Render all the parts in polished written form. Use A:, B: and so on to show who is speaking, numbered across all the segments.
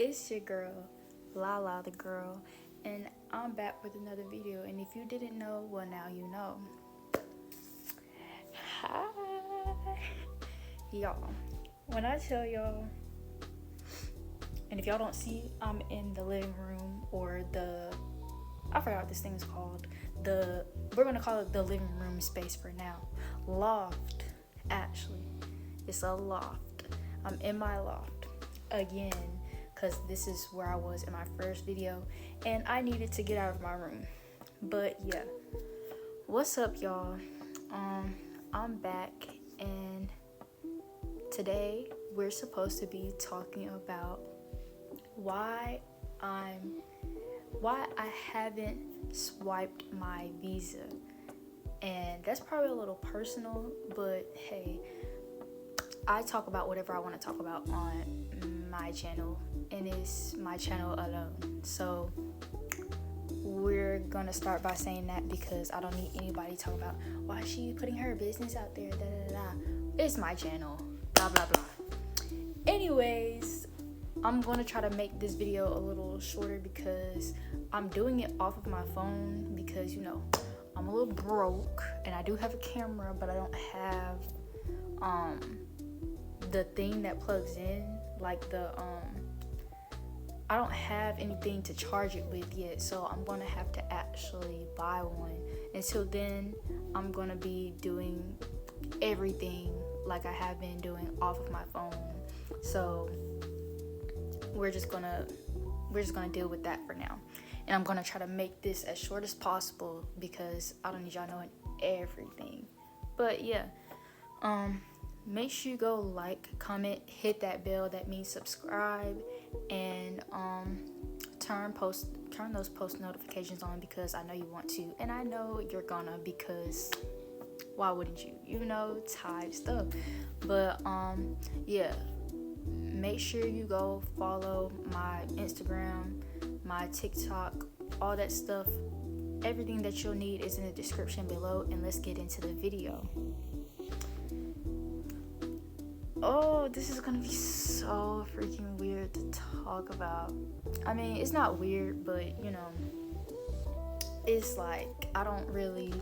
A: It's your girl, Lala the girl, and I'm back with another video. And if you didn't know, well, now you know. Hi, y'all. When I tell y'all, and if y'all don't see, I'm in the living room or I forgot what this thing is called. We're gonna call it the living room space for now. Loft, actually, it's a loft. I'm in my loft again, because this is where I was in my first video and I needed to get out of my room. But yeah, what's up, y'all? I'm back, and today we're supposed to be talking about why I haven't swiped my Visa. And that's probably a little personal, but hey, I talk about whatever I want to talk about on my channel, and it's my channel alone. So we're gonna start by saying that, because I don't need anybody to talk about why is she putting her business out there, da da da. It's my channel, blah blah blah. Anyways, I'm gonna try to make this video a little shorter because I'm doing it off of my phone, because I'm a little broke and I do have a camera, but I don't have the thing that plugs in, like I don't have anything to charge it with yet, so I'm gonna have to actually buy one. Until then, I'm gonna be doing everything like I have been doing off of my phone. So we're just gonna deal with that for now. And I'm gonna try to make this as short as possible because I don't need y'all knowing everything. But yeah, make sure you go like, comment, hit that bell, that means subscribe, and turn those post notifications on, because I know you want to, and I know you're gonna, because why wouldn't you? Type stuff. But yeah, make sure you go follow my Instagram, my TikTok, all that stuff. Everything that you'll need is in the description below, and let's get into the video. Oh, this is gonna be so freaking weird to talk about. I mean, it's not weird, but it's like I don't really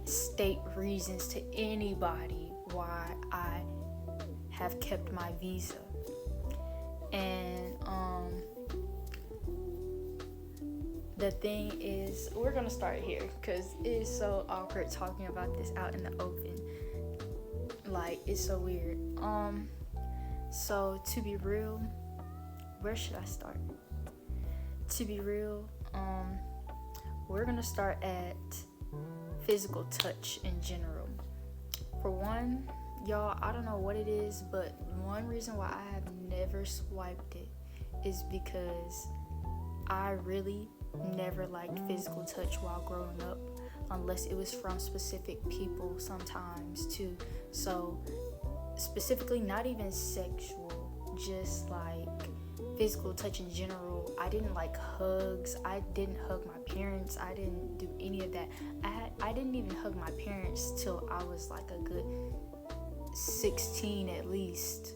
A: state reasons to anybody why I have kept my Visa. And the thing is, we're gonna start here because it is so awkward talking about this out in the open. Like, it's so weird. So to be real, where should I start? To be real, we're gonna start at physical touch in general. For one, y'all, I don't know what it is, but one reason why I have never swiped it is because I really never liked physical touch while growing up, unless it was from specific people sometimes too. So specifically, not even sexual, just like physical touch in general. I didn't like hugs. I didn't hug my parents. I didn't do any of that. I didn't even hug my parents till I was like a good 16 at least.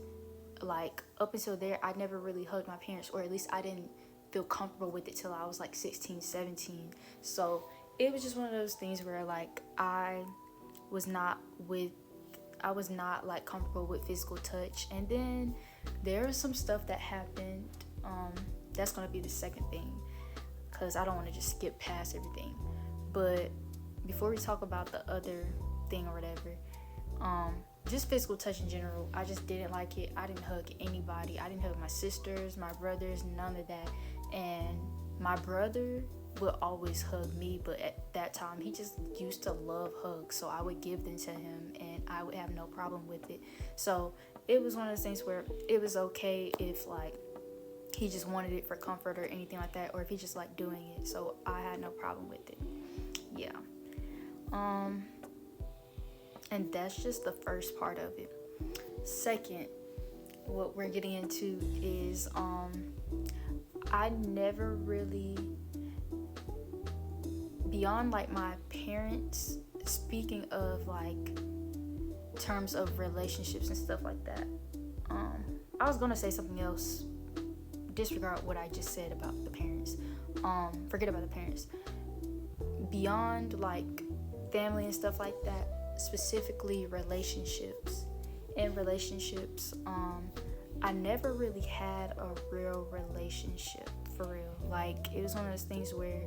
A: Like, up until there, I never really hugged my parents, or at least I didn't feel comfortable with it till I was like 16, 17. So it was just one of those things where like I was not like comfortable with physical touch. And then there was some stuff that happened. That's gonna be the second thing, because I don't want to just skip past everything. But before we talk about the other thing or whatever, just physical touch in general, I just didn't like it. I didn't hug anybody. I didn't hug my sisters, my brothers, none of that. And my brother would always hug me, but at that time he just used to love hugs, so I would give them to him and I would have no problem with it. So it was one of those things where it was okay if like he just wanted it for comfort or anything like that, or if he just liked doing it. So I had no problem with it. Yeah. And that's just the first part of it. Second, what we're getting into is I never really, beyond like my parents, speaking of like terms of relationships and stuff like that, I was gonna say something else. Disregard what I just said about the parents. Forget about the parents. Beyond like family and stuff like that, specifically relationships. In relationships, I never really had a real relationship for real. Like, it was one of those things where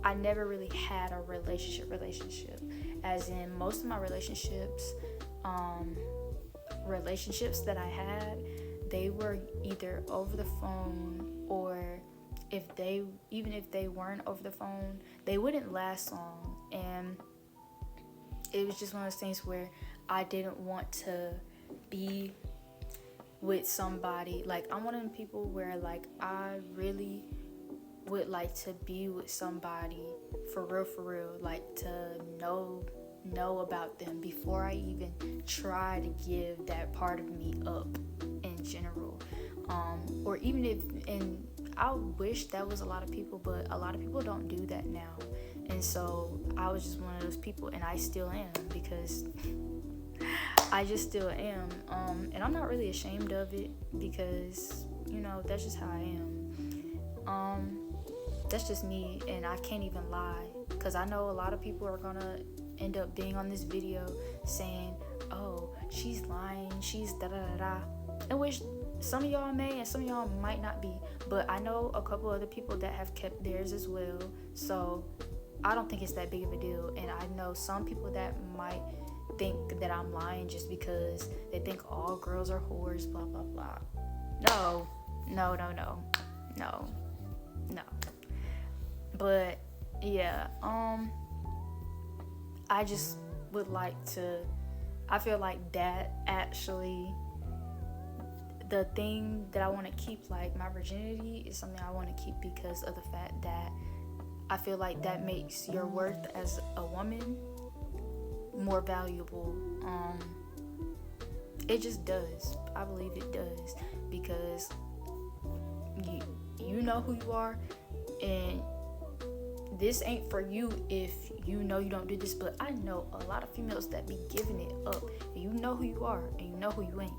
A: I never really had a relationship. As in, most of my relationships that I had, they were either over the phone, or even if they weren't over the phone, they wouldn't last long. And it was just one of those things where I didn't want to be with somebody. Like, I'm one of them people where, like, I really would like to be with somebody for real, like to know about them before I even try to give that part of me up in general. Or even if, and I wish that was a lot of people, but a lot of people don't do that now. And so I was just one of those people, and I still am, because I just still am. And I'm not really ashamed of it, because, you know, that's just how I am. That's just me, and I can't even lie, because I know a lot of people are gonna end up being on this video saying, oh, she's lying, she's da-da-da-da, in which some of y'all may and some of y'all might not be, but I know a couple other people that have kept theirs as well, so I don't think it's that big of a deal. And I know some people that might think that I'm lying just because they think all girls are whores, blah blah blah. No. But yeah, I just would like to, I feel like that actually, the thing that I want to keep, like my virginity, is something I want to keep because of the fact that I feel like that makes your worth as a woman more valuable. It just does. I believe it does, because you know who you are, and this ain't for you if you know you don't do this, but I know a lot of females that be giving it up, and you know who you are and you know who you ain't,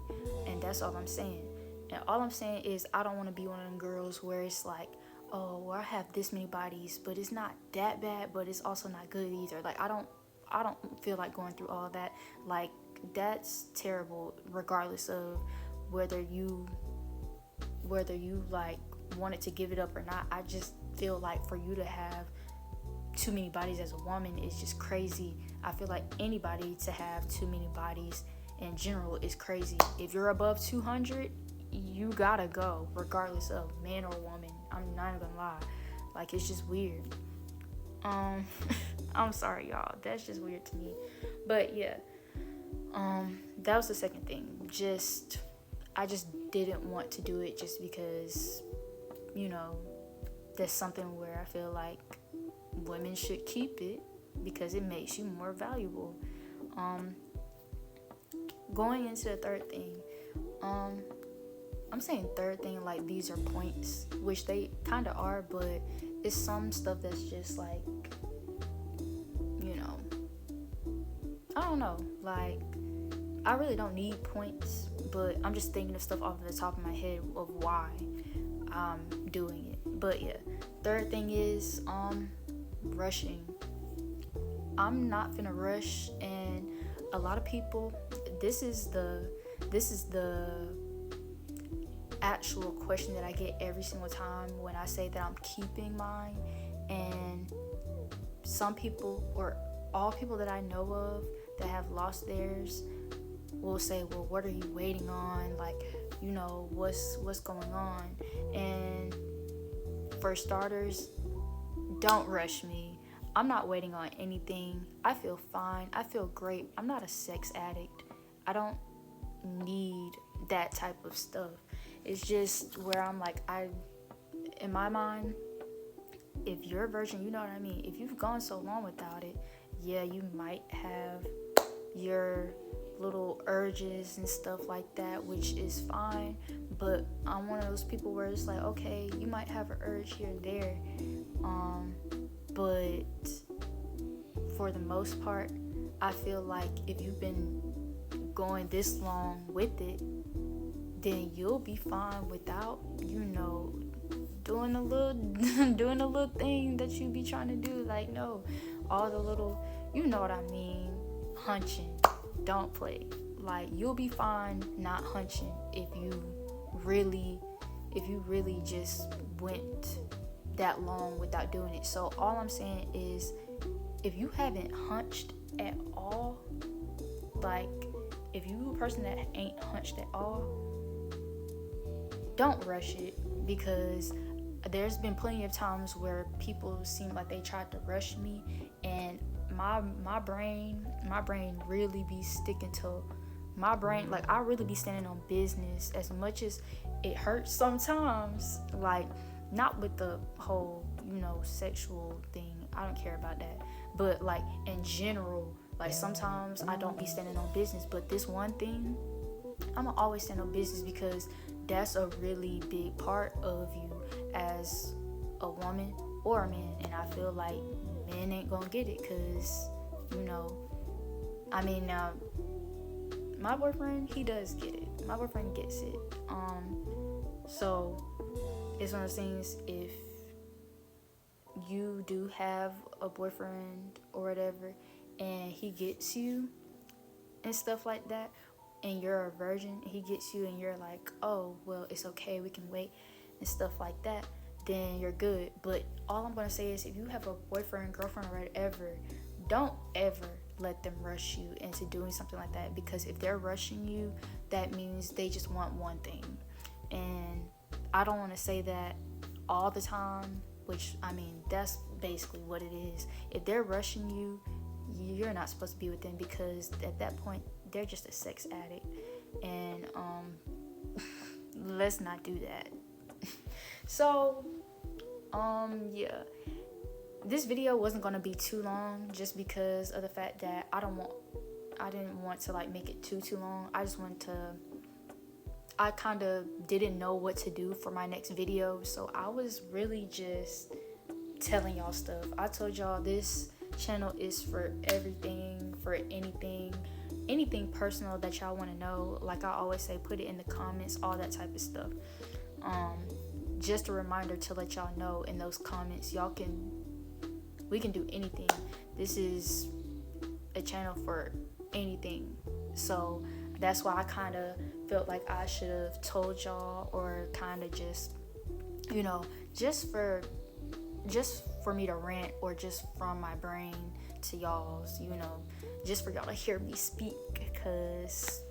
A: and that's all I'm saying. And all I'm saying is, I don't want to be one of them girls where it's like, oh, well, I have this many bodies, but it's not that bad, but it's also not good either. Like, I don't feel like going through all that. Like, that's terrible, regardless of whether you like wanted to give it up or not. I just feel like for you to have too many bodies as a woman is just crazy. I feel like anybody to have too many bodies in general is crazy. If you're above 200, you gotta go, regardless of man or woman. I'm not even gonna lie. Like, it's just weird. I'm sorry, y'all. That's just weird to me. But yeah, that was the second thing. I just didn't want to do it just because, you know, that's something where I feel like women should keep it because it makes you more valuable. Going into the third thing, I'm saying third thing like these are points, which they kind of are, but it's some stuff that's just like, you know, I don't know, like, I really don't need points, but I'm just thinking of stuff off the top of my head of why I'm doing it. But yeah, third thing is rushing. I'm not gonna rush, and a lot of people, this is the actual question that I get every single time when I say that I'm keeping mine. And some people, or all people that I know of that have lost theirs, will say, well, what are you waiting on? Like, you know, what's going on? And for starters, don't rush me. I'm not waiting on anything. I feel fine. I feel great. I'm not a sex addict. I don't need that type of stuff. It's just where I'm like, in my mind, if you're a virgin, you know what I mean? If you've gone so long without it, yeah, you might have your little urges and stuff like that, which is fine, but I'm one of those people where it's like, okay, you might have an urge here and there, but for the most part, I feel like if you've been going this long with it, then you'll be fine without, doing a little doing a little thing that you be trying to do. Like, no, all the little, you know what I mean, hunching. Don't play. Like, you'll be fine not hunching if you really just went that long without doing it. So all I'm saying is, if you haven't hunched at all, like, if you a person that ain't hunched at all, don't rush it, because there's been plenty of times where people seem like they tried to rush me, and my brain really be sticking to my brain. Like, I really be standing on business, as much as it hurts sometimes. Like, not with the whole, sexual thing. I don't care about that. But, like, in general, like, sometimes I don't be standing on business. But this one thing, I'ma always stand on business, because that's a really big part of you as a woman or a man. And I feel like men ain't gonna get it, because, now, my boyfriend, he does get it. My boyfriend gets it. So it's one of those things, if you do have a boyfriend or whatever, and he gets you and stuff like that, and you're a virgin, and he gets you and you're like, oh, well, it's okay, we can wait and stuff like that, then you're good. But all I'm gonna say is, if you have a boyfriend, girlfriend, or whatever, don't ever let them rush you into doing something like that, because if they're rushing you, that means they just want one thing. And I don't want to say that all the time, which, that's basically what it is. If they're rushing you, you're not supposed to be with them, because at that point, they're just a sex addict. And let's not do that. So yeah, this video wasn't going to be too long, just because of the fact that I didn't want to, like, make it too long. I kind of didn't know what to do for my next video, so I was really just telling y'all stuff. I told y'all this channel is for everything, for anything personal that y'all want to know. Like I always say, put it in the comments, all that type of stuff. Just a reminder to let y'all know in those comments, we can do anything. This is a channel for anything. So that's why I kind of felt like I should have told y'all, or kind of just, just for me to rant, or just from my brain to y'all's, just for y'all to hear me speak, because,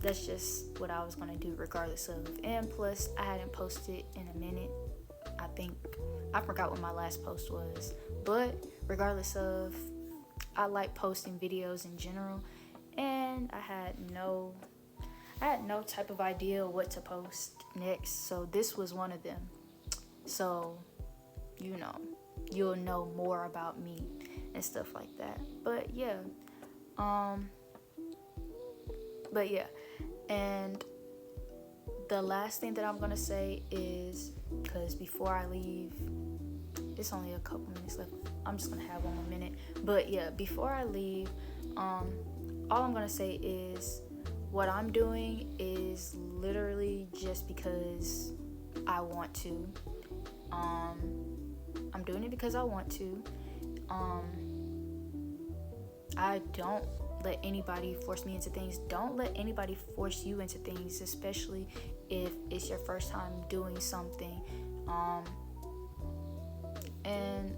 A: that's just what I was going to do regardless of. And plus, I hadn't posted in a minute. I forgot what my last post was. But regardless of, I like posting videos in general, and I had no type of idea what to post next. So this was one of them. So, you'll know more about me and stuff like that. But yeah. And the last thing that I'm gonna say is, because before I leave, it's only a couple minutes left, I'm just gonna have one more minute. But yeah, before I leave, all I'm gonna say is, what I'm doing is literally just because I want to. I'm doing it because I want to. I don't let anybody force me into things. Don't let anybody force you into things, especially if it's your first time doing something. And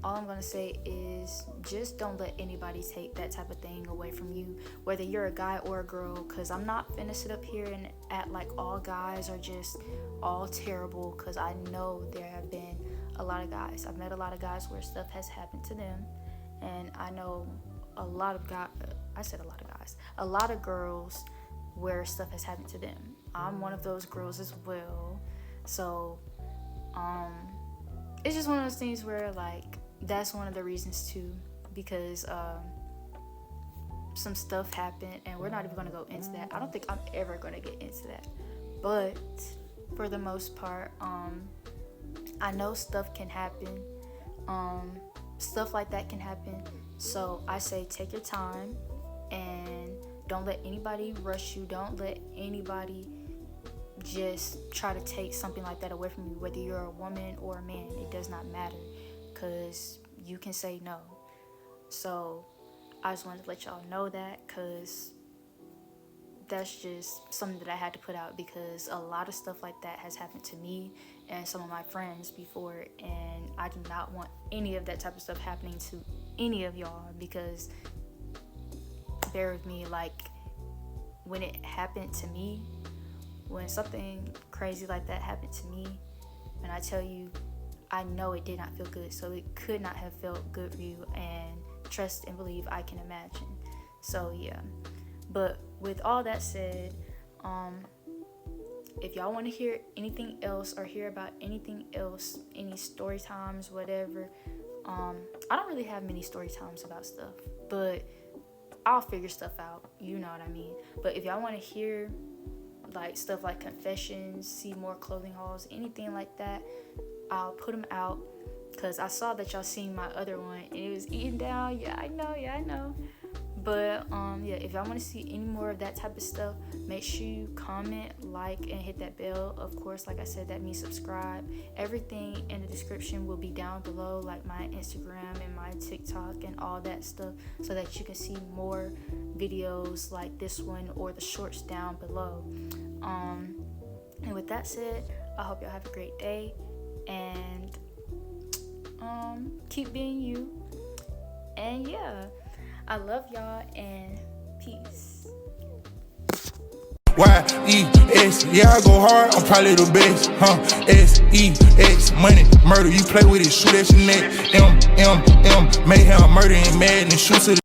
A: all I'm gonna say is, just don't let anybody take that type of thing away from you, whether you're a guy or a girl, because I'm not finna sit up here and act like all guys are just all terrible, because I know there have been a lot of guys. I've met a lot of guys where stuff has happened to them, and I know a lot of girls where stuff has happened to them. I'm one of those girls as well. So it's just one of those things where, like, that's one of the reasons too, because some stuff happened, and we're not even going to go into that. I don't think I'm ever going to get into that, but for the most part, I know stuff can happen. Stuff like that can happen. So I say, take your time, and don't let anybody rush you. Don't let anybody just try to take something like that away from you, whether you're a woman or a man. It does not matter, because you can say no. So I just wanted to let y'all know that, because that's just something that I had to put out, because a lot of stuff like that has happened to me and some of my friends before, and I do not want any of that type of stuff happening to any of y'all. Because bear with me, like, when it happened to me, when something crazy like that happened to me, and I tell you, I know it did not feel good. So it could not have felt good for you, and trust and believe, I can imagine. So yeah, but with all that said, if y'all want to hear anything else or hear about anything else, any story times, whatever, I don't really have many story times about stuff, but I'll figure stuff out, you know what I mean. But if y'all want to hear like stuff like confessions, see more clothing hauls, anything like that, I'll put them out, because I saw that y'all seen my other one and it was eaten down. Yeah, I know. But yeah, if y'all want to see any more of that type of stuff, make sure you comment, like, and hit that bell. Of course, like I said, that means subscribe. Everything in the description will be down below, like my Instagram and my TikTok and all that stuff, so that you can see more videos like this one or the shorts down below. And with that said, I hope y'all have a great day, and keep being you. And yeah, I love y'all, and peace.
B: Y-E-S, yeah, I go hard, I'm probably the best, S-E-X, money, murder, you play with it, shoot at your neck, M-M-M, mayhem, murder and madness, shoot to the